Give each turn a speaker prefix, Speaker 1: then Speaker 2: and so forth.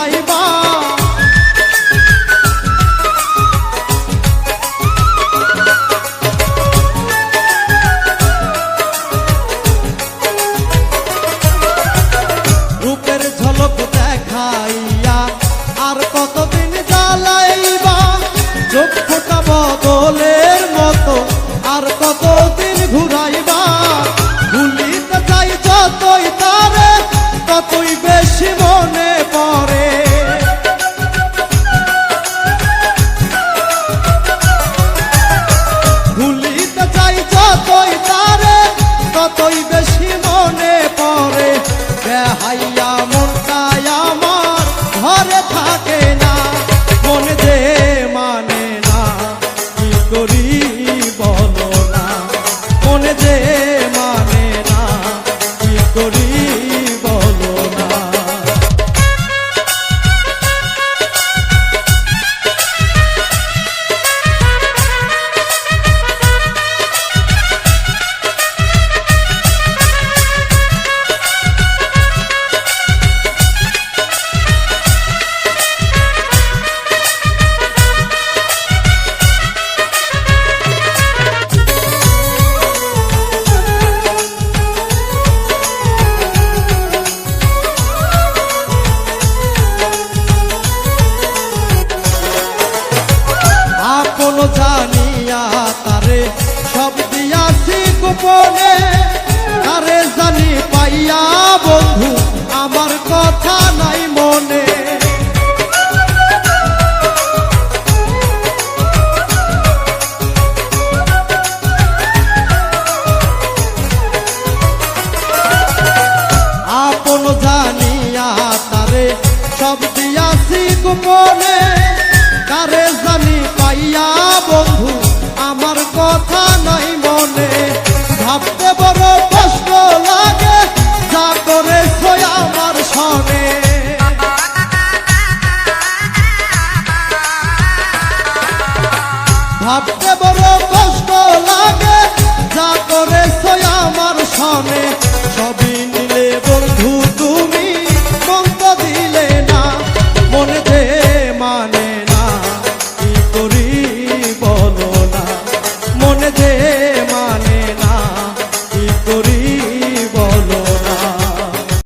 Speaker 1: ঘুরাইবা। রূপের ঝলক দেখাইয়া আর কতদিন জ্বালাইবা। চোখ ফোটা বদলের মতো আর কতদিন ঘুরাইবা। ভুলিতে চাই যতই তারে ততই বেশি মনে পড়ে। ভুলিতে চাই যতই তারে ততই বেশি মনে পড়ে। বেহাইয়া মনটাই আমার ঘরে থাকে না, মন যে মানে না কি করি বলো না। মন যে মানে না কি করি বলো না। আপন জানিয়া তারে সব দিয়াছি গোপনে। তারে জানি পাইয়া বন্ধু আমার কথা নাই মনে। আপন জানিয়া তারে সব